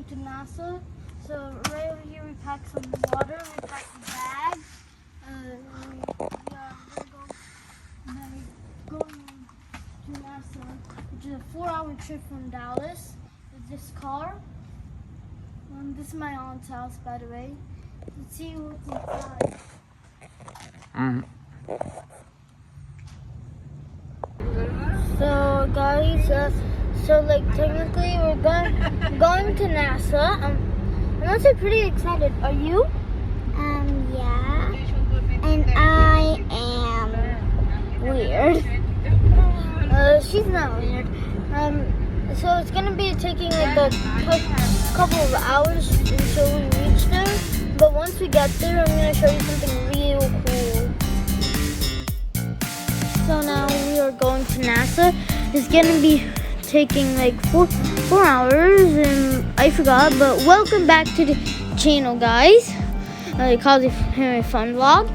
going to NASA. So right over here we pack some water, we pack a bag. We're going to NASA, which is a 4-hour trip from Dallas with this car. This is my aunt's house, by the way. Let's see what's inside. So guys, technically we're going to NASA. I'm also pretty excited. Are you? Yeah. And I am weird. She's not weird. So it's gonna be taking like a couple of hours until we reach there. But once we get there, I'm gonna show you something real cool. So now we are going to NASA. It's gonna be taking like four hours, and I forgot. But welcome back to the channel, guys. Called it a fun vlog.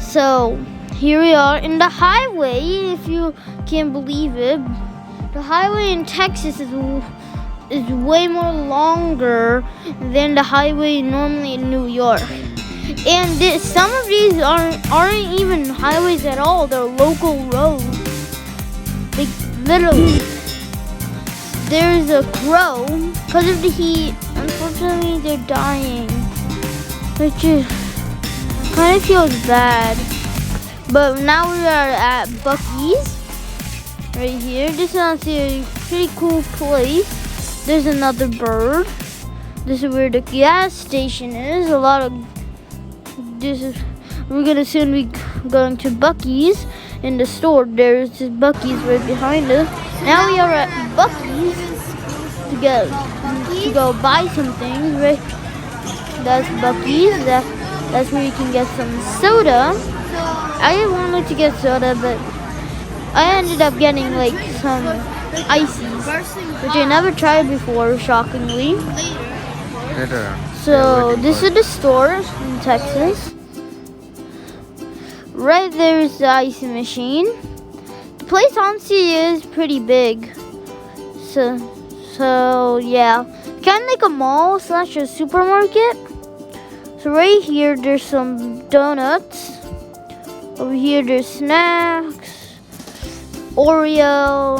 So here we are in the highway. If you can't believe it, the highway in Texas is way more longer than the highway normally in New York. And some of these aren't even highways at all. They're local roads. Like literally, there's a crow because of the heat. Unfortunately, they're dying, which is kind of feels bad. But now we are at Buc-ee's right here. This is honestly a pretty cool place. There's another bird. This is where the gas station is. We're gonna soon be going to Buc-ee's in the store. There's this Buc-ee's right behind us. Now we are at Buc-ee's to go buy some things. Right, that's Buc-ee's. That's where you can get some soda. I wanted to get soda, but I ended up getting like some ices, which I never tried before, shockingly. So this is the store in Texas. Right there is the ice machine. The place honestly is pretty big. So yeah, kind of like a mall / a supermarket. So right here there's some donuts. Over here there's snacks, Oreo,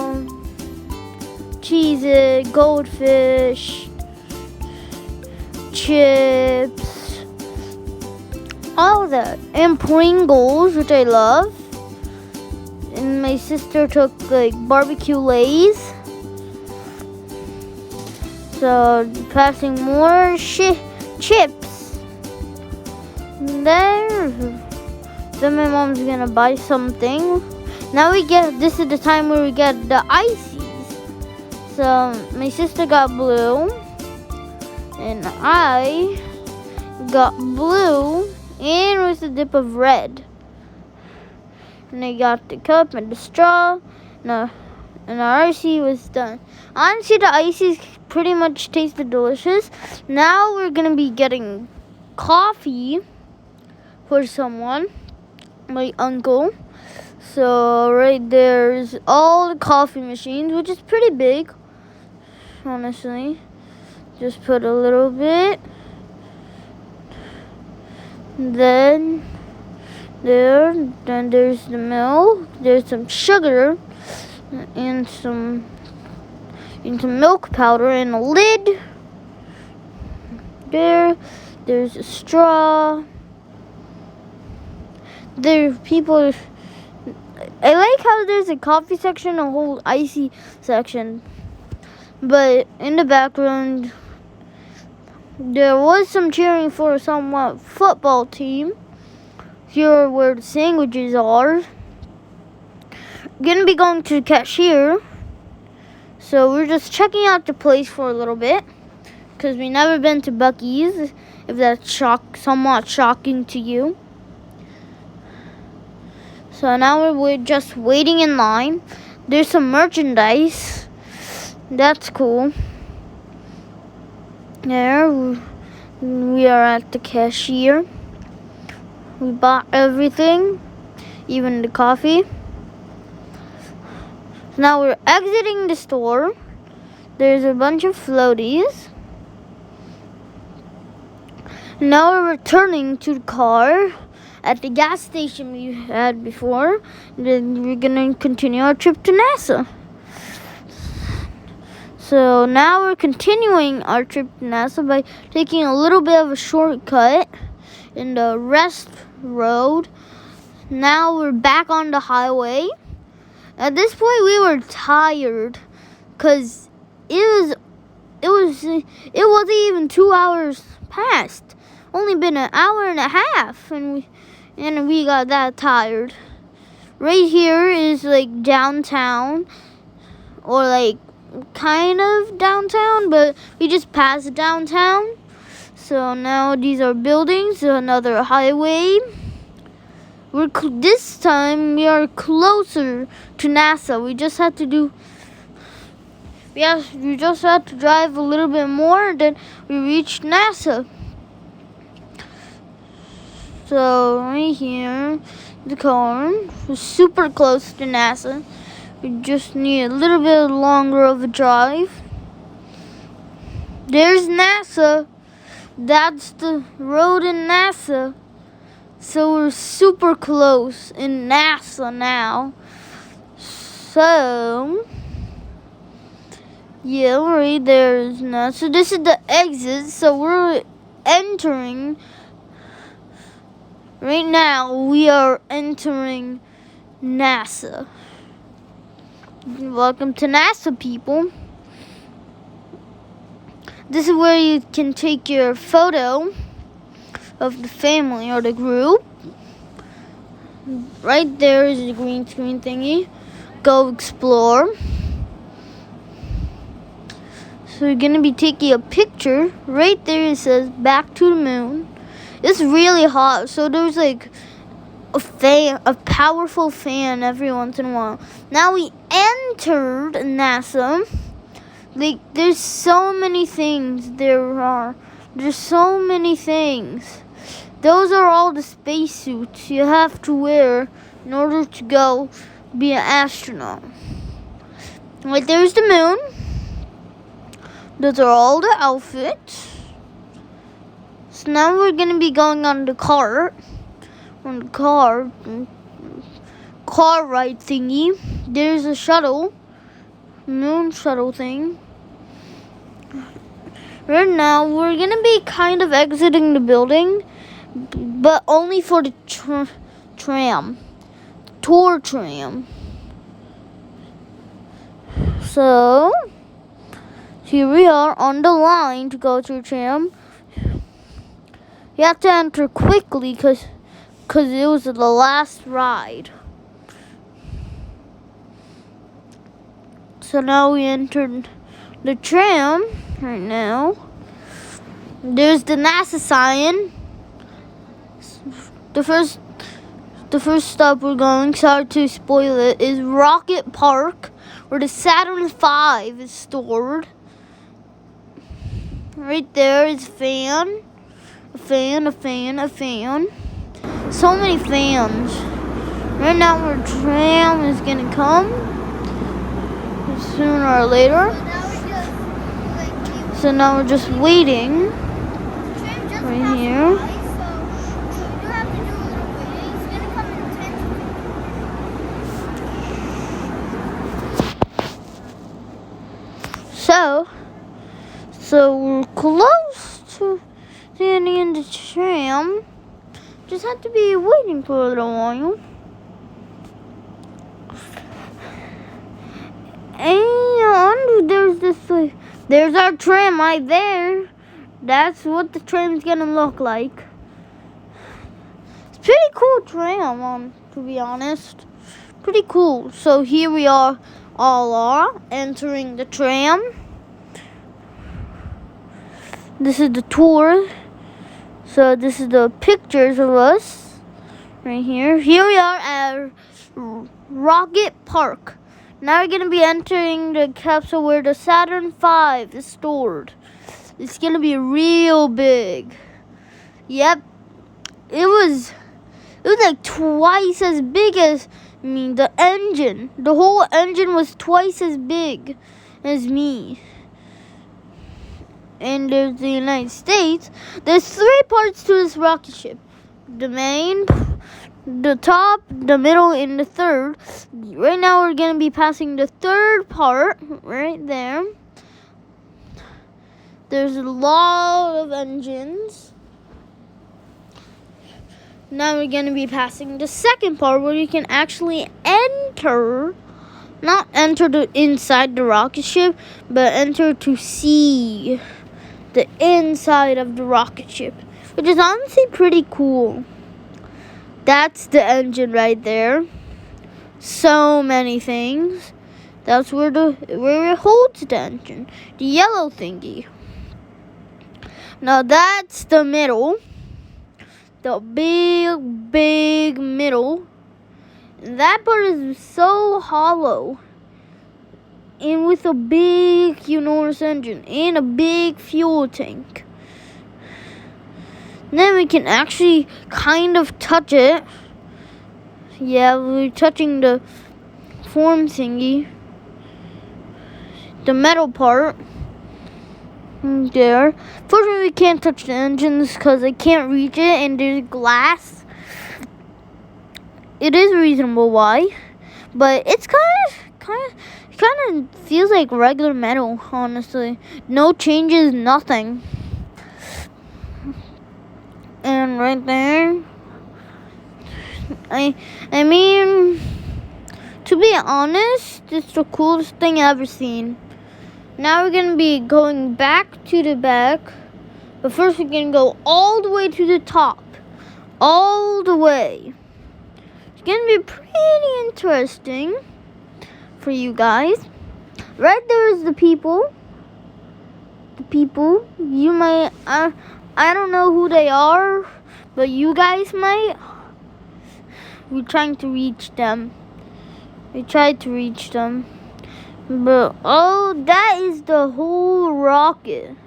Cheez-It, Goldfish, chips, all that, and Pringles, which I love. And my sister took like barbecue Lays. So passing more chips. Then my mom's gonna buy something. Now this is the time where we get the ices. So my sister got blue, and I got blue, and with a dip of red. And I got the cup and the straw, and our icy was done. Honestly, the ices pretty much tasted delicious. Now we're gonna be getting coffee for someone, my uncle. So right there's all the coffee machines, which is pretty big, honestly. Just put a little bit. Then there's the milk. There's some sugar and some milk powder and a lid. There's a straw. I like how there's a coffee section, a whole icy section. But in the background, there was some cheering for some football team. Here where the sandwiches are. Gonna be going to the cashier. So we're just checking out the place for a little bit, because we never been to Buc-ee's, if that's somewhat shocking to you. So now we're just waiting in line. There's some merchandise. That's cool. There, we are at the cashier. We bought everything, even the coffee. Now we're exiting the store. There's a bunch of floaties. Now we're returning to the car at the gas station we had before. Then we're gonna continue our trip to NASA. So now we're continuing our trip to NASA by taking a little bit of a shortcut in the rest road. Now we're back on the highway. At this point we were tired because it wasn't even 2 hours past. Only been an hour and a half, and we got that tired. Right here is like downtown, or like kind of downtown, but we just passed downtown. So now these are buildings, another highway. This time we are closer to NASA. We just had to drive a little bit more, then we reached NASA. So right here, the car was super close to NASA. We just need a little bit longer of a drive. There's NASA. That's the road in NASA. So we're super close in NASA now. So yeah, right there is NASA. This is the exit. So we're entering. Right now we are entering NASA. Welcome to NASA, people. This is where you can take your photo of the family or the group. Right there is the green screen thingy. Go explore. So we're gonna be taking a picture. Right there it says back to the moon. It's really hot, so there's like a powerful fan every once in a while. Now we entered NASA. Like, there's so many things There's so many things. Those are all the spacesuits you have to wear in order to go be an astronaut. Right there's the moon. Those are all the outfits. So now we're going to be going on the car ride thingy. There's a shuttle, moon shuttle thing. Right now we're going to be kind of exiting the building, but only for the tour tram. So here we are on the line to go to the tram. You have to enter quickly because it was the last ride. So now we entered the tram right now. There's the NASA sign. The first stop we're going, sorry to spoil it, is Rocket Park, where the Saturn V is stored. Right there is a fan. A fan. So many fans. Right now our tram is gonna come sooner or later. So now we're just waiting right here. So we're close to standing in the tram. Just have to be waiting for a little while. And there's our tram right there. That's what the tram's gonna look like. It's pretty cool tram, to be honest. Pretty cool. So here we all are entering the tram. This is the tour. So this is the pictures of us right here. Here we are at Rocket Park. Now we're going to be entering the capsule where the Saturn V is stored. It's going to be real big. Yep. It was like twice as big as me. The engine. The whole engine was twice as big as me. and there's the United States. There's 3 parts to this rocket ship. The main, the top, the middle, and the third. Right now we're going to be passing the third part right there. There's a lot of engines. Now we're going to be passing the second part where you can actually enter, not enter inside the rocket ship, but enter to see the inside of the rocket ship, which is honestly pretty cool. That's the engine right there. So many things. That's where it holds the engine, the yellow thingy. Now that's the middle, the big middle. And that part is so hollow, and with a big enormous engine and a big fuel tank. And then we can actually kind of touch it. Yeah, we're touching the form thingy, the metal part there. Fortunately, we can't touch the engines because I can't reach it, and there's glass. It is reasonable why, but it's kind of feels like regular metal, honestly. No changes, nothing. And right there, I mean, to be honest, it's the coolest thing I've ever seen. Now we're going to be going back to the back, but first we're going to go all the way to the top. All the way. It's going to be pretty interesting for you guys. Right there is the people. The people. You might, I don't know who they are, but you guys might. We're trying to reach them. We tried to reach them. But, oh, that is the whole rocket.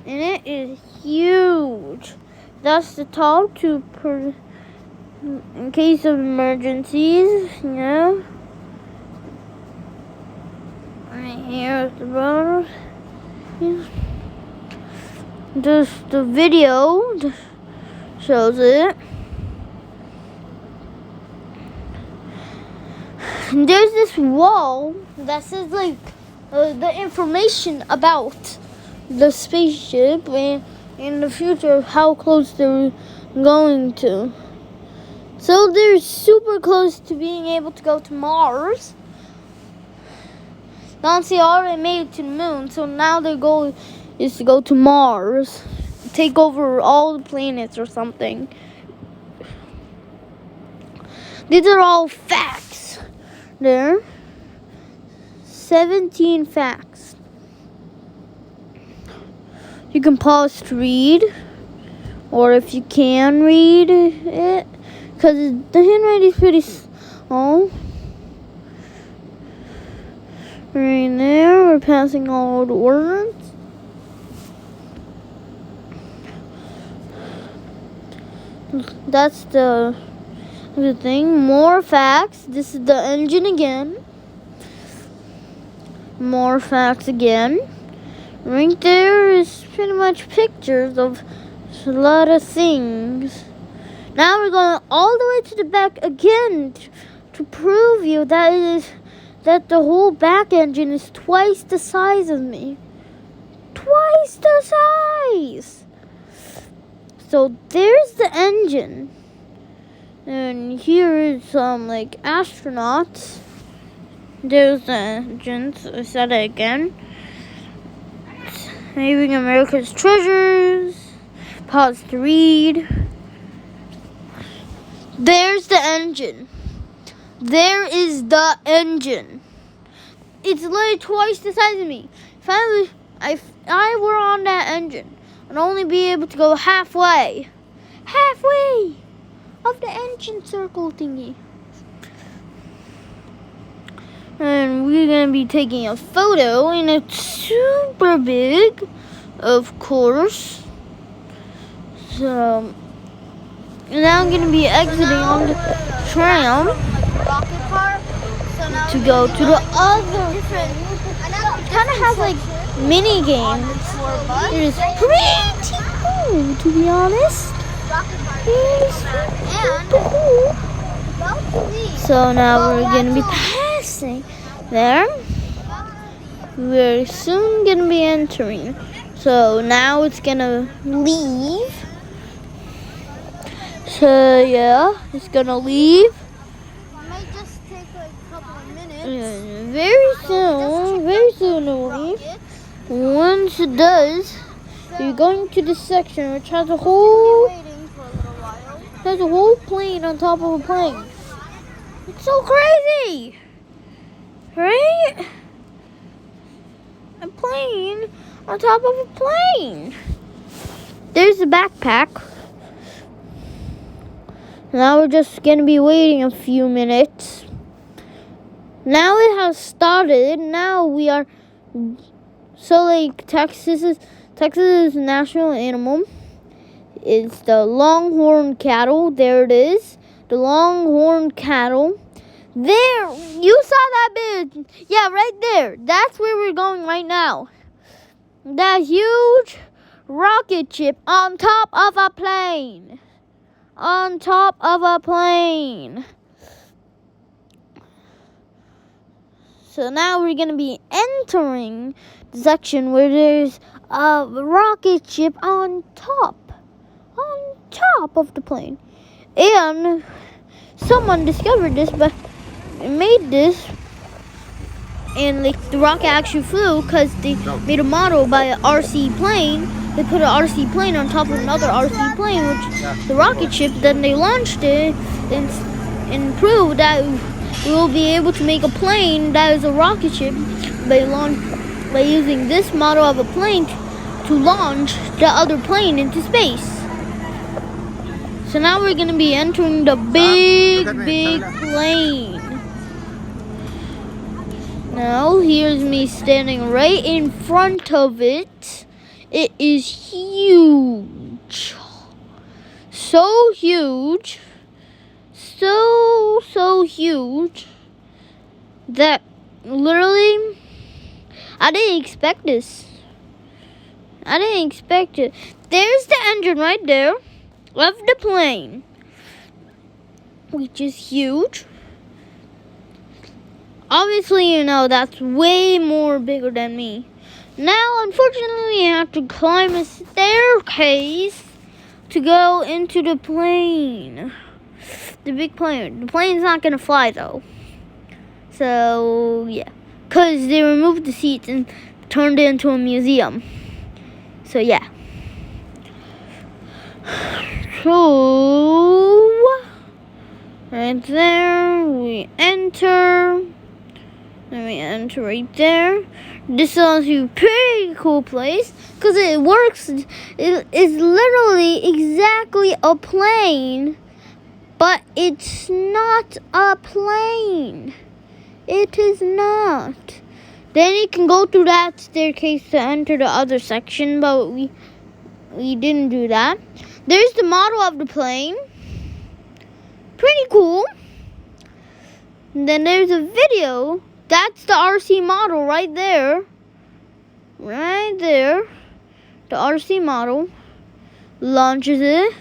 And it is huge. That's the top in case of emergencies, yeah. Right here is the rotor. Yeah. Just the video shows it. And there's this wall that says like the information about the spaceship and in the future how close they're going to. So they're super close to being able to go to Mars. Nancy already made it to the moon, so now their goal is to go to Mars, take over all the planets or something. These are all facts. There, 17 facts. You can pause to read, or if you can read it, because the handwriting is pretty small. Right there, we're passing all the words. That's the thing. More facts. This is the engine again. More facts again. Right there is pretty much pictures of a lot of things. Now we're going all the way to the back again to prove you that the whole back engine is twice the size of me. Twice the size! So there's the engine. And here is some like astronauts. There's the engines. I said it again. Saving America's treasures. Pause to read. There's the engine. There is the engine. It's literally twice the size of me. If I were on that engine, I'd only be able to go halfway. Halfway of the engine circle thingy. And we're going to be taking a photo, and it's super big, of course. So, now I'm going to be exiting on the tram to go to the other kind of has like mini games. It is pretty cool, to be honest. It's pretty cool. So now we're gonna be passing there. We're soon gonna be entering. So now it's gonna leave. So yeah, it's gonna leave. It might just take like a couple of minutes. Very soon it will leave. Once it does, you're going to this section which has a whole Waiting for a little while. There's a whole plane on top of a plane. It's so crazy, right? A plane on top of a plane. There's a backpack. Now we're just gonna be waiting a few minutes. Now it has started. Now we are Texas's national animal. It's the longhorn cattle. There it is. The longhorn cattle. There, you saw that bit. Yeah, right there. That's where we're going right now. That huge rocket ship on top of a plane. On top of a plane. So now we're going to be entering the section where there's a rocket ship on top of the plane. And someone discovered this, but it made this, and like the rocket actually flew because they made a model by an RC plane. They put an RC plane on top of another RC plane, which the rocket ship. Then they launched it and proved that we'll be able to make a plane that is a rocket ship by using this model of a plane to launch the other plane into space. So now we're going to be entering the big plane. Now here's me standing right in front of it. It is huge. So huge. So huge that literally I didn't expect this. I didn't expect it. There's the engine right there of the plane, which is huge. Obviously, you know, that's way more bigger than me. Now, unfortunately, I have to climb a staircase to go into the plane. The big plane. The plane's not going to fly, though. So, yeah. Because they removed the seats and turned it into a museum. So, yeah. So, right there, we enter. Then we enter right there. This is also a pretty cool place because it works. It is literally exactly a plane, but it's not a plane. It is not. Then you can go through that staircase to enter the other section, but we didn't do that. There's the model of the plane. Pretty cool. And then there's a video. That's the RC model right there. Right there. The RC model. Launches it.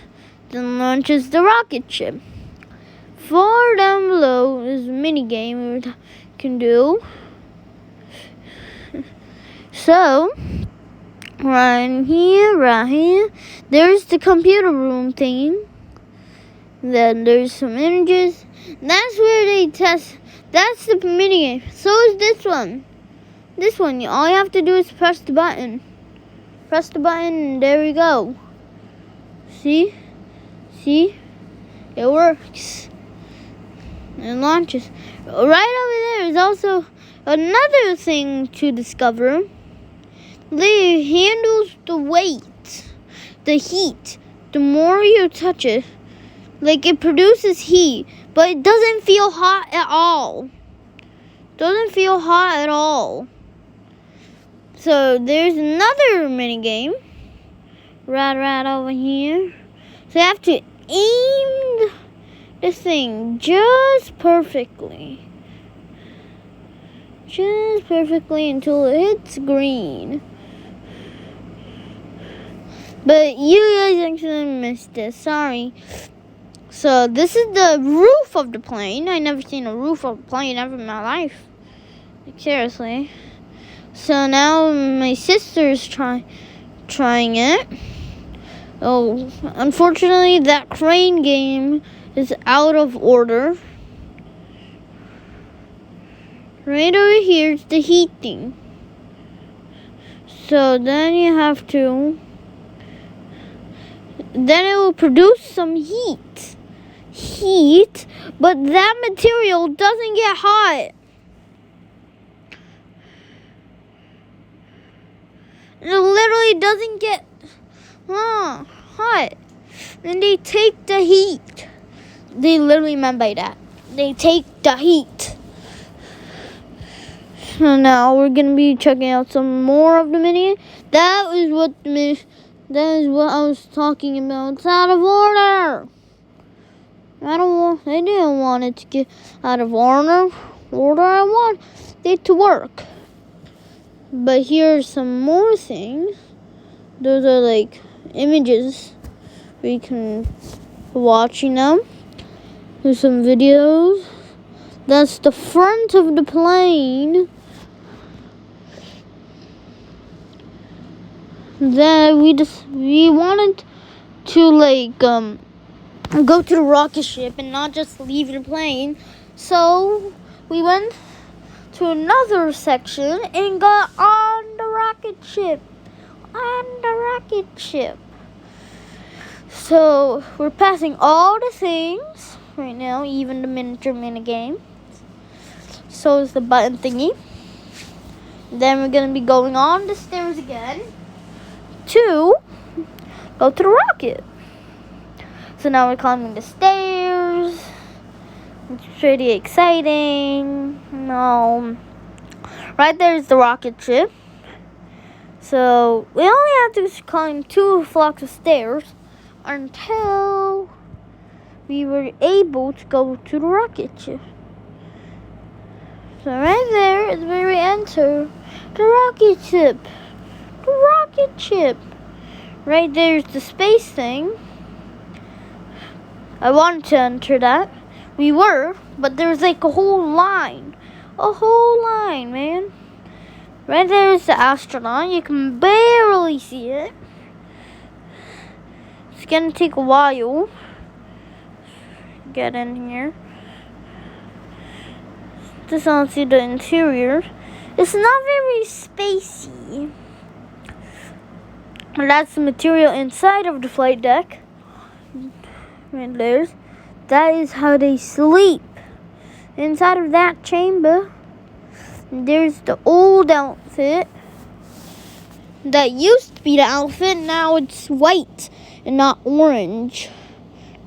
Then launches the rocket ship. Far down below is a mini game we can do. So, right here, there's the computer room thing. Then there's some images. That's where they test. That's the mini game. So is this one. This one, all you have to do is press the button. Press the button and there we go. See? See? It works. It launches. Right over there is also another thing to discover. It handles the weight, the heat. The more you touch it, like it produces heat, but it doesn't feel hot at all. Doesn't feel hot at all. So there's another mini game. Right over here. So you have to aim the thing just perfectly. just perfectly until it hits green. But you guys actually missed it. Sorry. So this is the roof of the plane. I never seen a roof of a plane ever in my life. Like, seriously. So now my sister's trying it. Oh, unfortunately that crane game is out of order. Right over here is the heating. So then you have to... Then it will produce some heat. But that material doesn't get hot. It literally doesn't get hot. And they take the heat. They literally meant by that. They take the heat. So now we're gonna be checking out some more of the mini. That is what I was talking about. It's out of order. I didn't want it to get out of order. I want it to work. But here's some more things. Those are like images. We can watching them. There's some videos. That's the front of the plane. Then we wanted to like go to the rocket ship and not just leave the plane. So we went to another section and got on the rocket ship. So we're passing all the things right now, even the miniature mini game. So is the button thingy. Then we're gonna be going on the stairs again to go to the rocket. So now we're climbing the stairs. It's pretty exciting. No, right there is the rocket ship. So we only have to climb 2 blocks of stairs until we were able to go to the rocket ship. So right there is where we enter the rocket ship. Right there is the space thing. I wanted to enter that. We were, but there was like a whole line, man. Right there is the astronaut. You can barely see it. It's gonna take a while. Get in here. Just want to see the interior. It's not very spacey. That's the material inside of the flight deck. Right there. That is how they sleep. Inside of that chamber. There's the old outfit. That used to be the outfit. Now it's white and not orange.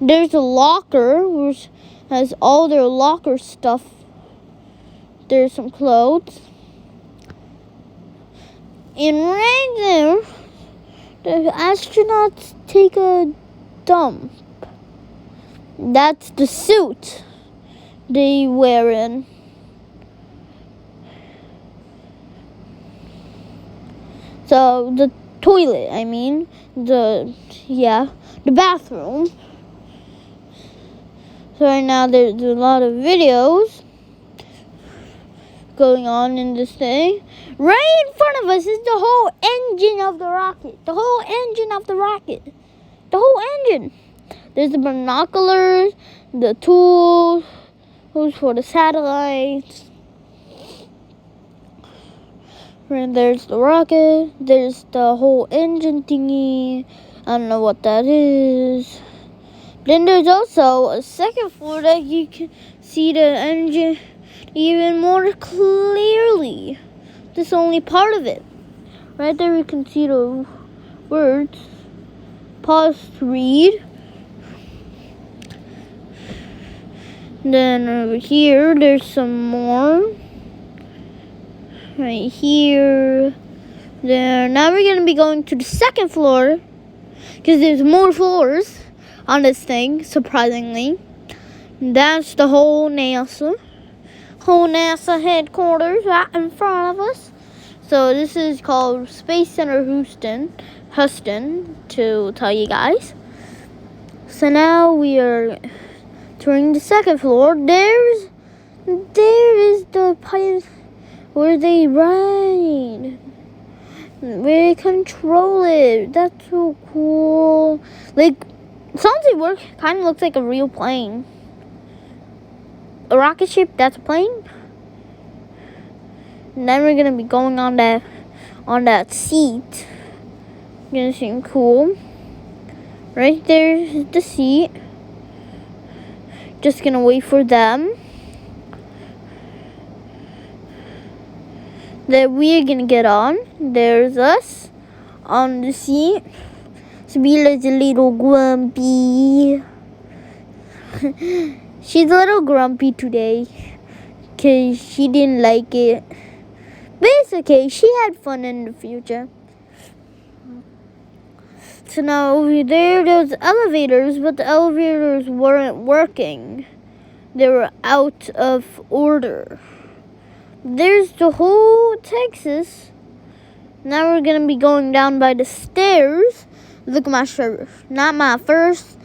There's a locker which has all their locker stuff. There's some clothes. And right there, the astronauts take a dump. That's the suit they wearing. So the toilet, the bathroom. So right now there's a lot of videos going on in this thing. Right in front of us is the whole engine of the rocket. The whole engine. There's the binoculars, the tools for the satellites. And there's the rocket. There's the whole engine thingy. I don't know what that is. Then there's also a second floor that you can see the engine even more clearly. This is only part of it. Right there you can see the words. Pause to read. Then over here there's some more. Right here. There. Now we're going to be going to the second floor. Because there's more floors on this thing, surprisingly. That's the whole NASA. whole NASA headquarters right in front of us. So this is called Space Center Houston, to tell you guys. So now we are touring the second floor. There is the place where they ride, where they control it. That's so cool. Like, sounds like work kind of looks like a real plane. A rocket ship, that's a plane. And then we're gonna be going on that seat. Gonna seem cool. Right there's the seat. Just gonna wait for them. Then we're gonna get on. There's us on the seat. Sabila's a little grumpy. She's a little grumpy today because she didn't like it. But it's okay. She had fun in the future. So now over there's elevators, but the elevators weren't working. They were out of order. There's the whole Texas. Now we're going to be going down by the stairs. Look at my shirt. Not my first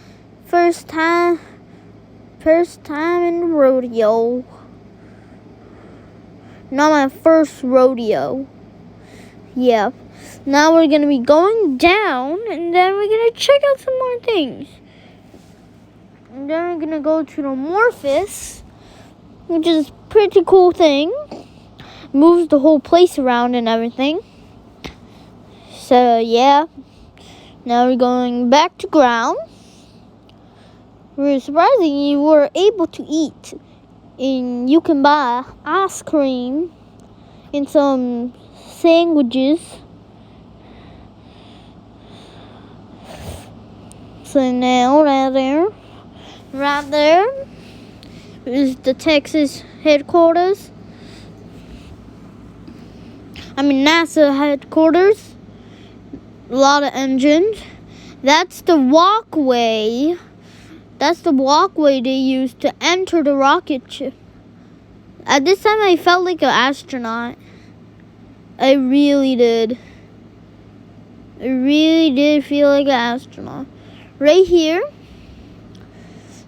time in the rodeo. Not my first rodeo. Yeah. Now we're going to be going down, and then we're going to check out some more things. And then we're going to go to the Morphus, which is a pretty cool thing. Moves the whole place around and everything. So, yeah. Now we're going back to ground. We're surprising you were able to eat. And you can buy ice cream and some sandwiches. So now right there is the Texas headquarters. NASA headquarters. A lot of engines. That's the walkway. That's the walkway they used to enter the rocket ship. At this time, I felt like an astronaut. I really did. I really did feel like an astronaut. Right here,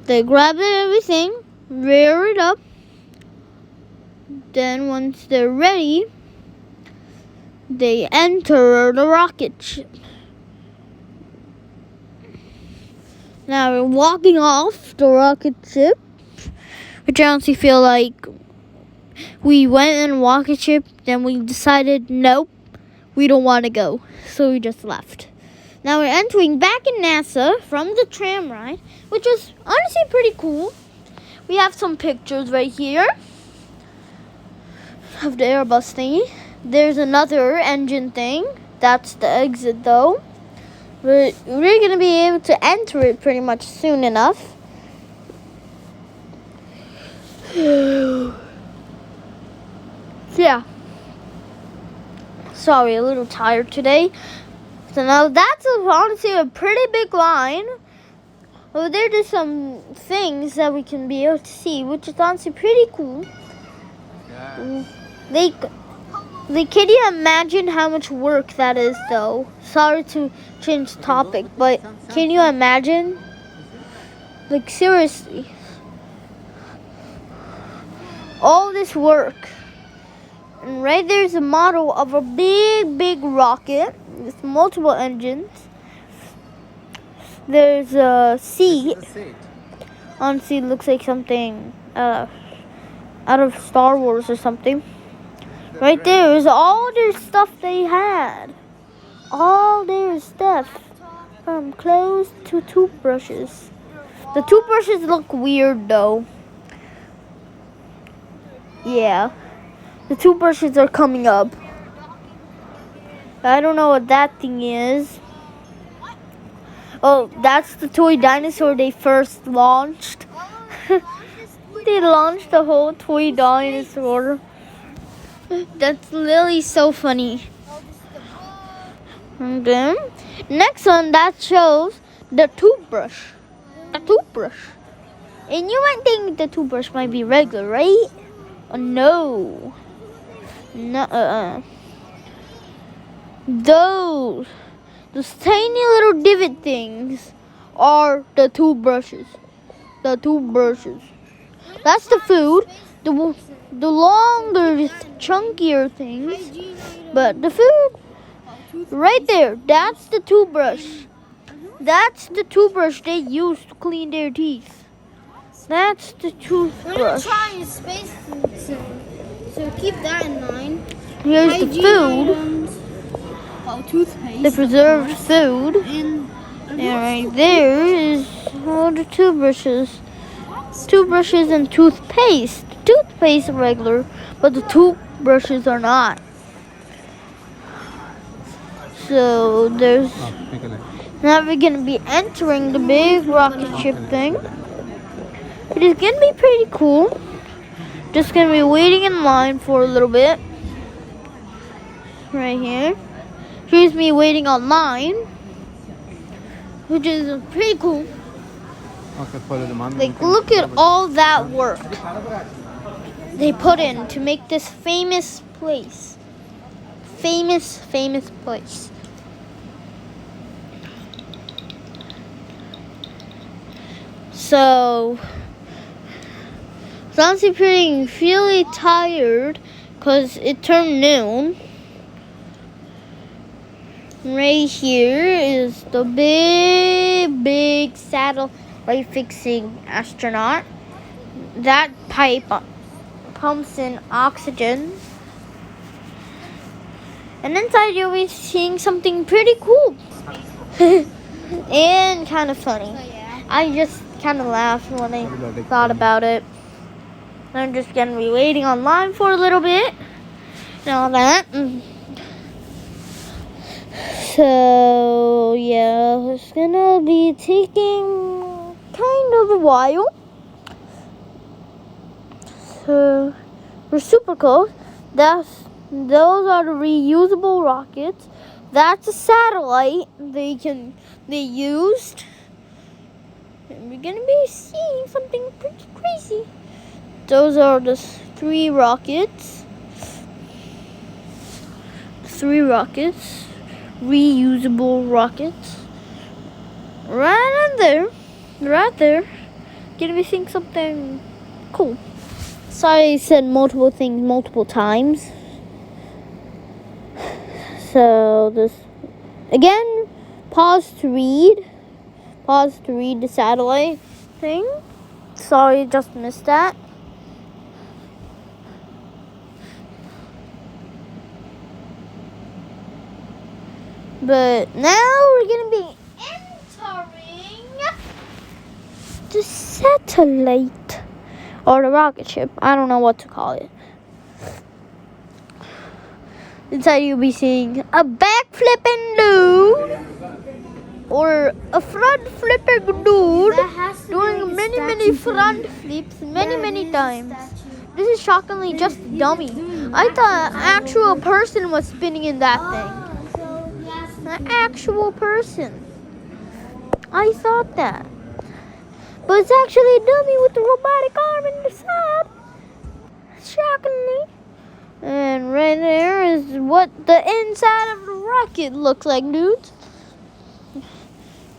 they grab everything, rear it up. Then once they're ready, they enter the rocket ship. Now we're walking off the rocket ship, which I honestly feel like we went in a rocket ship, then we decided, nope, we don't want to go. So we just left. Now we're entering back in NASA from the tram ride, which is honestly pretty cool. We have some pictures right here of the Airbus thingy. There's another engine thing. That's the exit though. We're going to be able to enter it pretty much soon enough. Yeah. Sorry, a little tired today. So now that's honestly a pretty big line. Over there, there's some things that we can be able to see, which is honestly pretty cool. Yeah. Can you imagine how much work that is, though? Sorry to change the topic, but can you imagine? Like, seriously. All this work. And right there's a model of a big rocket with multiple engines. There's a seat. Honestly, it looks like something out of Star Wars or something. Right there is all their stuff they had. All their stuff. From clothes to toothbrushes. The toothbrushes look weird though. Yeah. The toothbrushes are coming up. I don't know what that thing is. Oh, that's the toy dinosaur they first launched. They launched the whole toy dinosaur. That's literally so funny. And then, next one that shows the toothbrush. A toothbrush. And you might think the toothbrush might be regular, right? No. No. Those tiny little divot things are the toothbrushes. The toothbrushes. That's the food. The longer, chunkier things. But the food, right there, that's the toothbrush. That's the toothbrush they use to clean their teeth. That's the We're gonna toothbrush. try space food soon, so keep that in mind. Here's the food, Items, toothpaste, the preserved food. and And right there is all the toothbrushes. Toothbrushes and toothpaste. Toothpaste are regular, but the toothbrushes are not. So there's now we're gonna be entering the big rocket ship thing. It is gonna be pretty cool. Just gonna be waiting in line for a little bit. Right here. Here's me waiting online, which is pretty cool. Like, look at all that work they put in to make this famous place. Famous place. So, I'm honestly feeling really tired because it turned noon. Right here is the big satellite fixing astronaut. That pipe pumps in oxygen. And inside you'll be seeing something pretty cool. And kind of funny. I just kind of laughed when I thought about it. I'm just going to be waiting online for a little bit. And all that. So, yeah, it's gonna be taking kind of a while. So, we're super close. Those are the reusable rockets. That's a satellite they used. And we're gonna be seeing something pretty crazy. Those are the 3 rockets. 3 rockets. Reusable rockets. Right there. Gonna be seeing something cool. Sorry I said multiple things multiple times. So this again, pause to read the satellite thing. Sorry, just missed that. But now we're gonna be entering the satellite or the rocket ship. I don't know what to call it. Inside you'll be seeing a back-flipping dude or a front-flipping dude doing many front flips many times. This is shockingly just dummy. I thought an actual person was spinning in that thing. An actual person. I thought that. But it's actually a dummy with a robotic arm in the side. Shockingly. And right there is what the inside of the rocket looks like, dudes.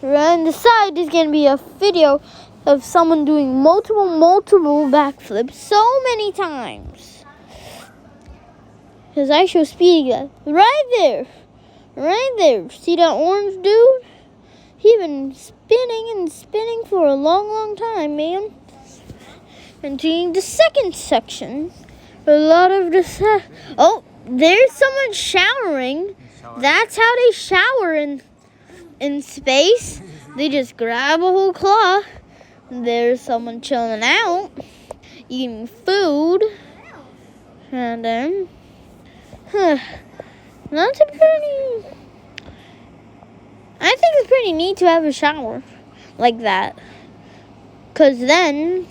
Right on the side is going to be a video of someone doing multiple backflips so many times. Because I show Speedy that right there. See that orange dude? He's been spinning for a long time, man. And seeing the second section, a lot of the oh, there's someone showering. That's how they shower in space. They just grab a whole cloth. There's someone chilling out, eating food, and then that's a pretty. I think it's pretty neat to have a shower like that. 'Cause then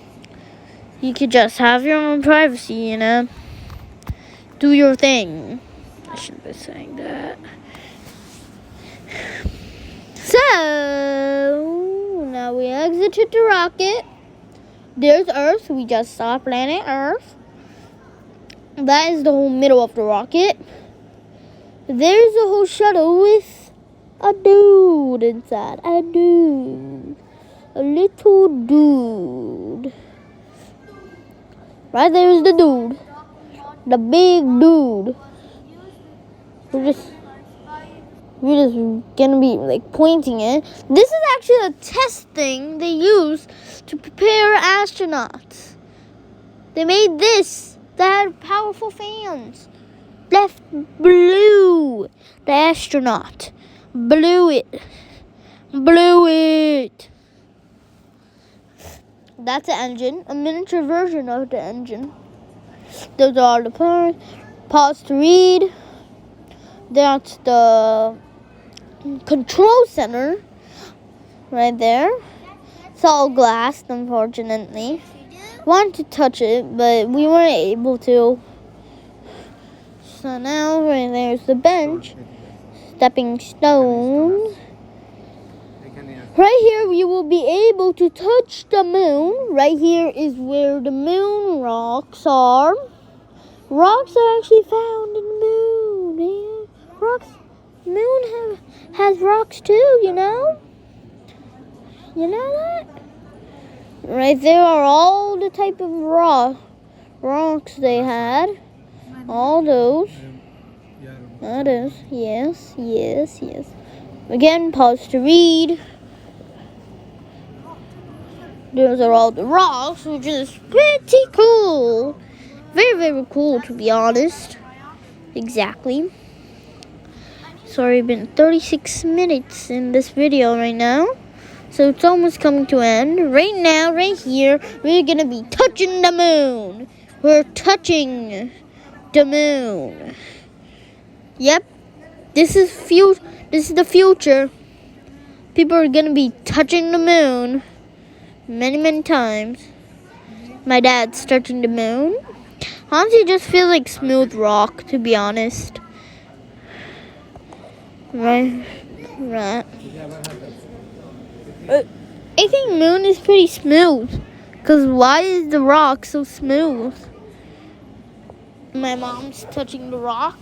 you could just have your own privacy, you know. Do your thing. I shouldn't be saying that. So, now we exited the rocket. There's Earth. We just saw planet Earth. That is the whole middle of the rocket. There's a whole shuttle with a dude inside. A dude. A little dude. Right there is the dude. The big dude. We're just gonna be like pointing it. This is actually a test thing they use to prepare astronauts. They made this that had powerful fans. Left blew the astronaut. Blew it. Blew it. That's the engine, a miniature version of the engine. Those are all the parts. Pause to read. That's the control center right there. It's all glass, unfortunately. Wanted to touch it, but we weren't able to. So now right there's the bench. Stepping stone. Right here we will be able to touch the moon. Right here is where the moon rocks are. Rocks are actually found in the moon. Man. Rocks, moon has rocks too, you know? You know that? Right there are all the type of rocks they had. All those. That is, yes. Again, pause to read. Those are all the rocks, which is pretty cool. Very, very cool, to be honest. Exactly. Sorry, been 36 minutes in this video right now. So it's almost coming to an end. Right now, right here, we're going to be touching the moon. We're touching the moon. Yep. This is the future. People are going to be touching the moon many, many times. My dad's touching the moon. Honestly, it just feels like smooth rock, to be honest. Right. I think moon is pretty smooth. Because why is the rock so smooth? My mom's touching the rock.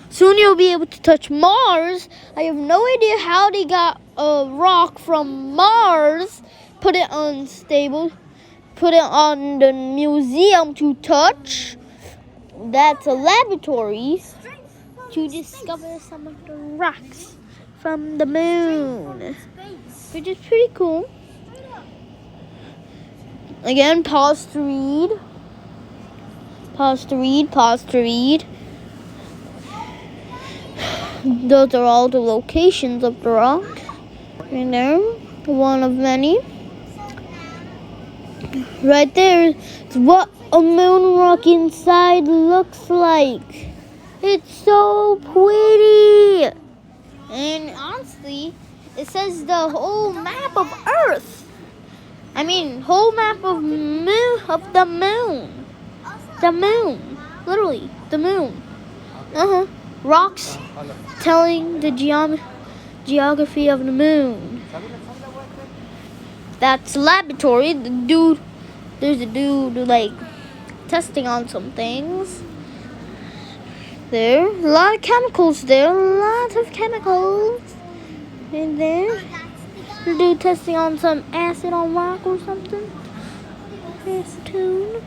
Soon you'll be able to touch Mars. I have no idea how they got a rock from Mars, put it unstable, put it on the museum to touch. That's a laboratory to discover some of the rocks from the moon, which is pretty cool. Again, pause to read. Pause to read. Those are all the locations of the rock. Right there, one of many. Right there is what a moon rock inside looks like. It's so pretty. And honestly, it says the whole map of Earth. I mean, whole map of the moon. The moon. Literally, the moon. Rocks telling the geography of the moon. That's laboratory. There's a dude like testing on some things. There, a lot of chemicals there. Lots of chemicals in there. The dude testing on some acid on rock or something. Acetone.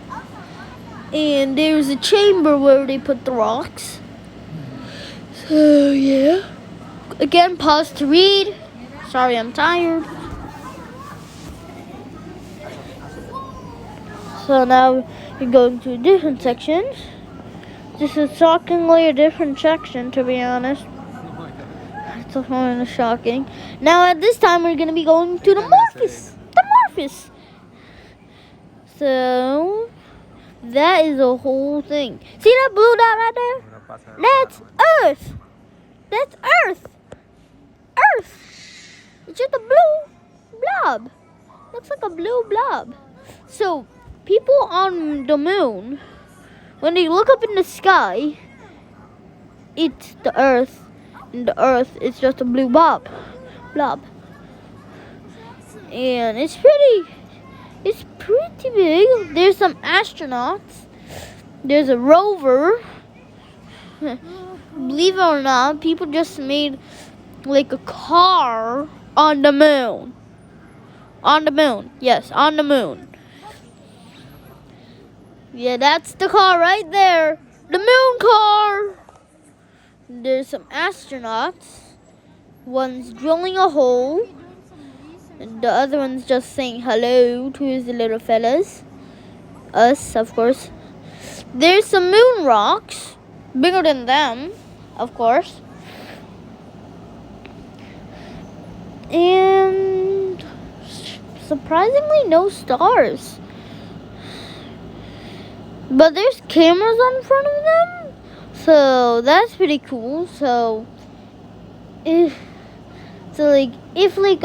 And there's a chamber where they put the rocks. So yeah. Again, pause to read. Sorry, I'm tired. So now you're going to a different section. This is shockingly a different section, to be honest. It's kind of shocking. Now at this time we're gonna be going to the Morpheus. The Morpheus. So that is a whole thing. See that blue dot right there? That's Earth. That's Earth. Earth. It's just a blue blob. Looks like a blue blob. So people on the moon, when they look up in the sky, it's the Earth. And the Earth is just a blue blob. And it's pretty big. There's some astronauts There's a rover. Believe it or not, people just made like a car on the moon. On the moon. Yes, on the moon. Yeah, that's the car right there. The moon car. There's some astronauts. One's drilling a hole. And the other one's just saying hello to his little fellas. Us, of course. There's some moon rocks. Bigger than them, of course. And surprisingly, no stars. But there's cameras on front of them. So that's pretty cool. So if like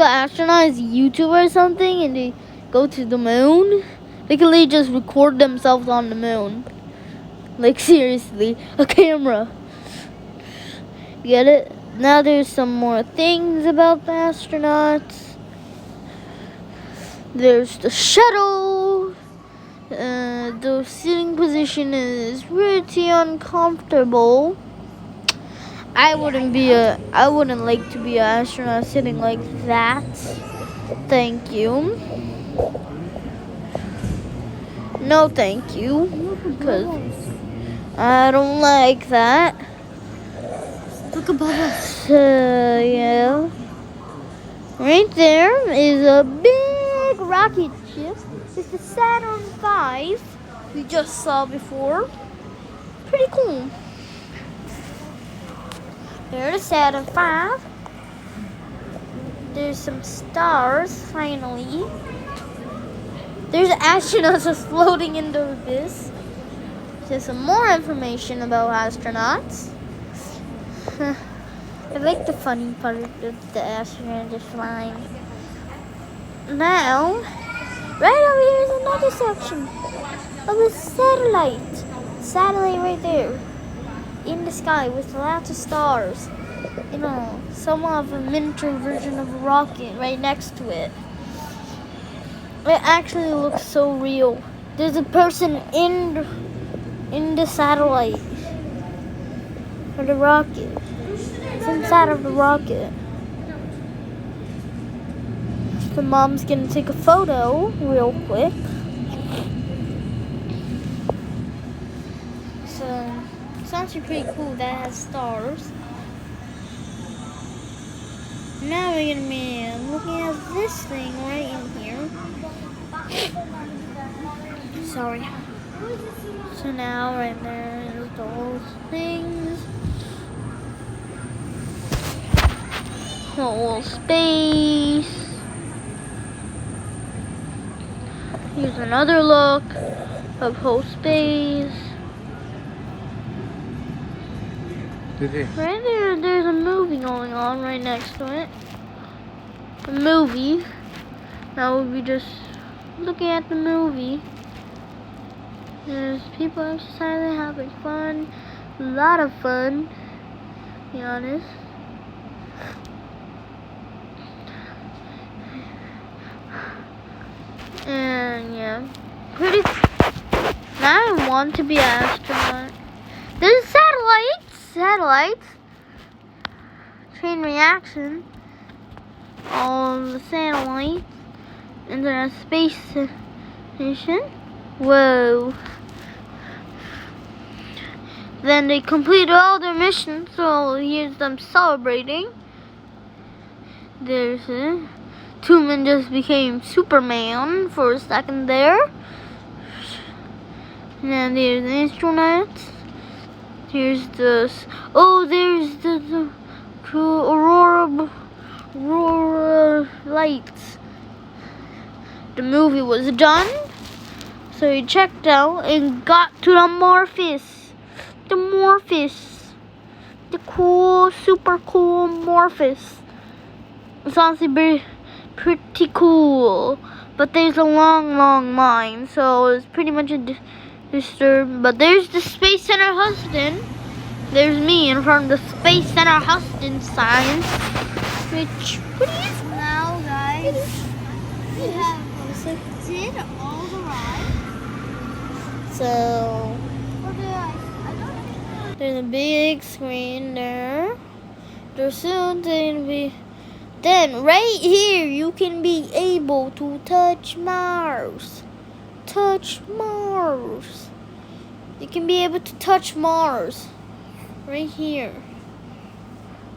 an astronaut is a YouTuber or something and they go to the moon, they can literally just record themselves on the moon. Like seriously, a camera. Get it? Now there's some more things about the astronauts. There's the shuttle. The sitting position is pretty uncomfortable. I wouldn't like to be an astronaut sitting like that. Thank you. No, thank you. Because I don't like that. Look above us. Yeah. Right there is a big rocket ship. It's the Saturn V we just saw before. Pretty cool. There's the Saturn V. There's some stars, finally. There's astronauts just floating into this. There's some more information about astronauts. I like the funny part of the astronaut just flying. Now, right over here is another section of a satellite. Satellite right there. In the sky with lots of stars. You know, somewhat of a miniature version of a rocket right next to it. It actually looks so real. There's a person in the satellite. Or the rocket. It's inside of the rocket. The mom's gonna take a photo real quick. So, it's actually pretty cool that has stars. Now we're gonna be looking at this thing right in here. Sorry. So now right there is those things. Whole space. Here's another look of whole space. Right there, there's a movie going on right next to it. A movie. Now we'll be just looking at the movie. There's people exercising, having fun. A lot of fun, to be honest. And yeah, pretty. Now I want to be an astronaut. There's satellites. Chain reaction. All the satellites. And there's a space station. Whoa. Then they completed all their missions, so here's them celebrating. There's a two men just became Superman for a second there. And then there's the astronauts. Here's the there's the aurora lights. The movie was done, so he checked out and got to the Morpheus. The cool, super cool Morpheus. It's honestly pretty cool, but there's a long line, so it's pretty much a disturb. But there's the Space Center Houston. There's me in front of the Space Center Houston sign. Which, what is Now, guys, we have did all the rides. so? We're There's a big screen there. There's soon to be. Then right here you can be able to touch Mars. Touch Mars. You can be able to touch Mars. Right here.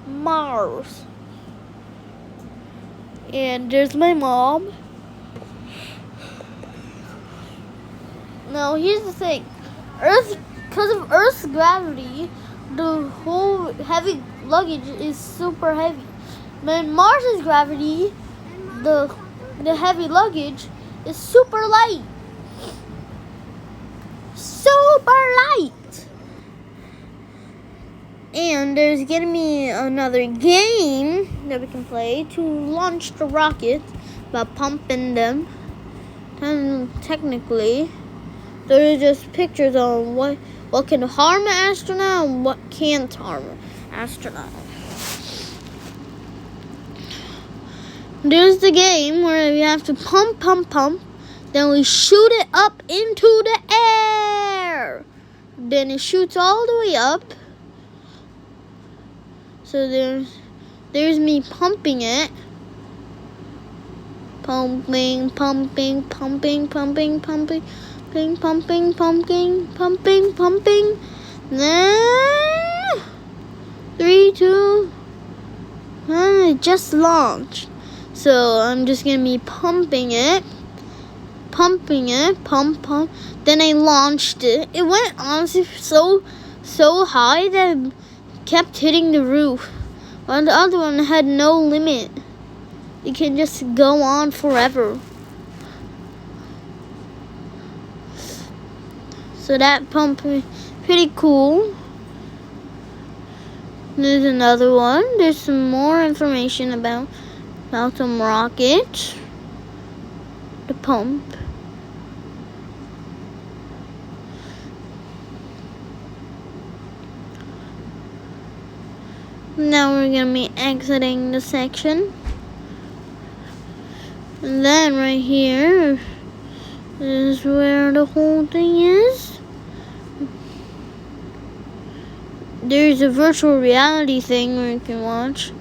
Mars. And there's my mom. Now here's the thing. Because of Earth's gravity, the whole heavy luggage is super heavy. But in Mars's gravity, the heavy luggage is super light. Super light. And there's gonna be another game that we can play to launch the rockets by pumping them. And technically, there are just pictures on what can harm an astronaut and what can't harm an astronaut. There's the game where we have to pump, then we shoot it up into the air. Then it shoots all the way up. So there's me pumping it. Pumping. Then 3, 2, 1, it just launched. So I'm just gonna be pumping it, pump. Then I launched it. It went honestly so high that it kept hitting the roof. While the other one had no limit. It can just go on forever. So that pump is pretty cool. There's another one. There's some more information about some rockets. The pump. Now we're gonna be exiting the section. And then right here is where the whole thing is. There's a virtual reality thing where you can watch.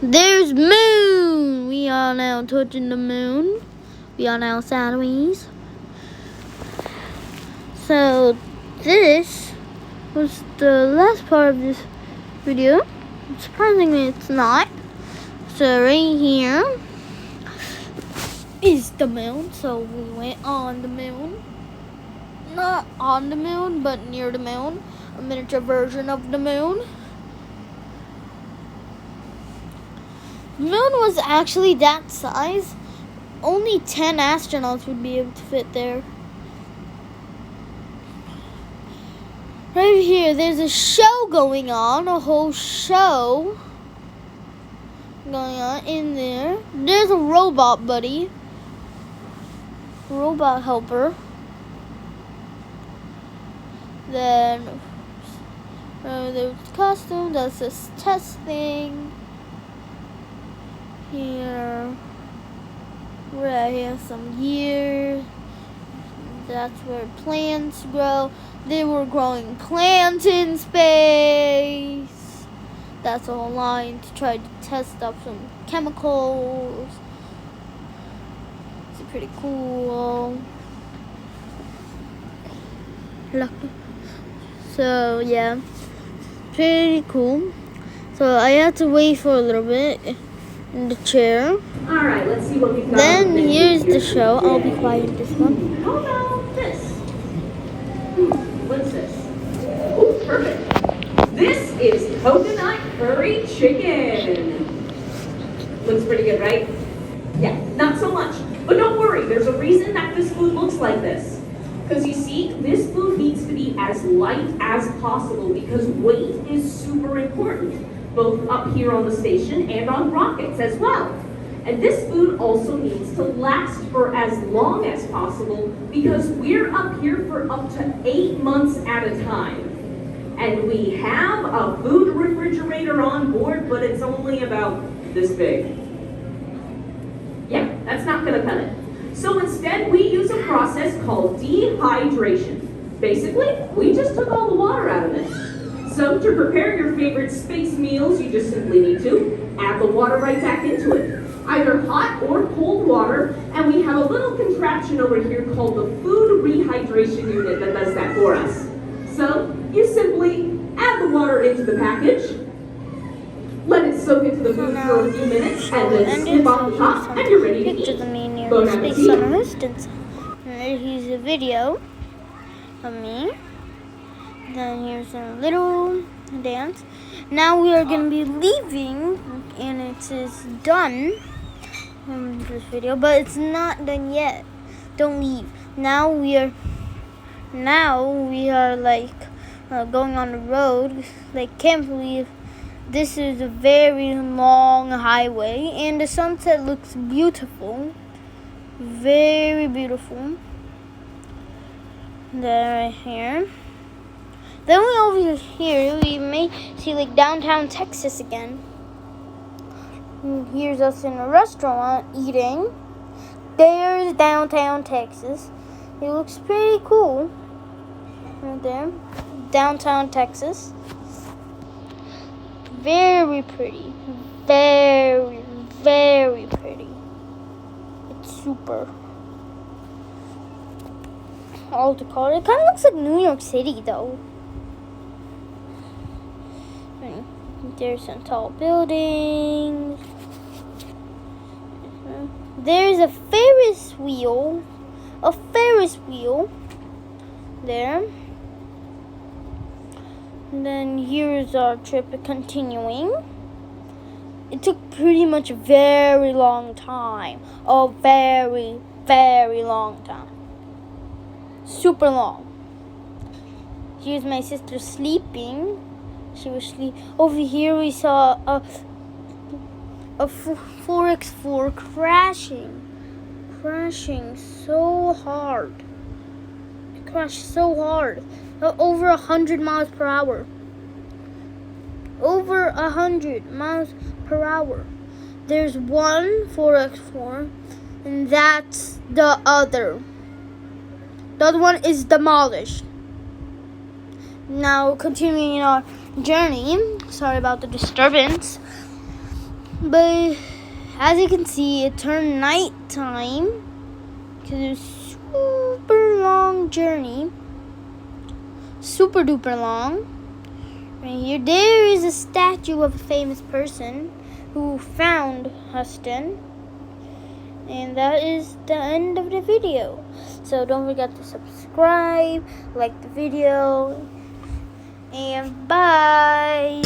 There's moon! We are now touching the moon. We are now sideways. So this was the last part of this video. Surprisingly, it's not. So right here is the moon. So we went on the moon. Not on the moon, but near the moon. A miniature version of the moon. The moon was actually that size. Only 10 astronauts would be able to fit there. Right here, there's a show going on. A whole show going on in there. There's a robot buddy. Robot helper. Then there's costume. That's this testing. Here. Right here, some years. That's where plants grow. They were growing plants in space. That's a line to try to test up some chemicals. It's pretty cool. Look. So yeah, pretty cool. So I had to wait for a little bit in the chair. All right, let's see what we've got. Then here's the show. I'll be quiet this one. How about this? What's this? Oh, perfect. This is coconut curry chicken. Looks pretty good, right? Yeah, not so much. But don't worry, there's a reason that this food looks like this. Because you see, this food needs to be as light as possible because weight is super important, both up here on the station and on rockets as well. And this food also needs to last for as long as possible because we're up here for up to 8 months at a time. And we have a food refrigerator on board, but it's only about this big. Yeah, that's not gonna cut it. So instead, we use a process called dehydration. Basically, we just took all the water out of it. So to prepare your favorite space meals, you just simply need to add the water right back into it. Either hot or cold water, and we have a little contraption over here called the food rehydration unit that does that for us. So you simply add the water into the package, let it soak into the food for a few minutes, and then snip off the top, and you're ready to eat. Pictures of me near Bon the Space appetit. Center Distance. And here's a video of me. Then here's a little dance. Now we are going to be leaving, and it is done. This video, but it's not done yet. Don't leave. Now we are like going on the road. Like, can't believe this is a very long highway, and the sunset looks beautiful, very beautiful. There, right here. Then we over here, we may see like downtown Texas again. And here's us in a restaurant eating. There's downtown Texas. It looks pretty cool. Right there. Downtown Texas. Very pretty. Very, very pretty. It's super. All the color. It kind of looks like New York City though. There's some tall buildings. There's a Ferris wheel. A Ferris wheel. There. And then here's our trip continuing. It took pretty much a very long time. A very, very long time. Super long. Here's my sister sleeping. She was asleep. Over here we saw a 4x4 crashing so hard. It crashed so hard. Over 100 miles per hour. Over 100 miles per hour. There's one 4x4, and that's the other. The other one is demolished. Now, continuing our journey. Sorry about the disturbance. But as you can see, it turned nighttime because it was super long journey. Super duper long. Right here, there is a statue of a famous person who found Houston. And that is the end of the video. So don't forget to subscribe, like the video, and bye.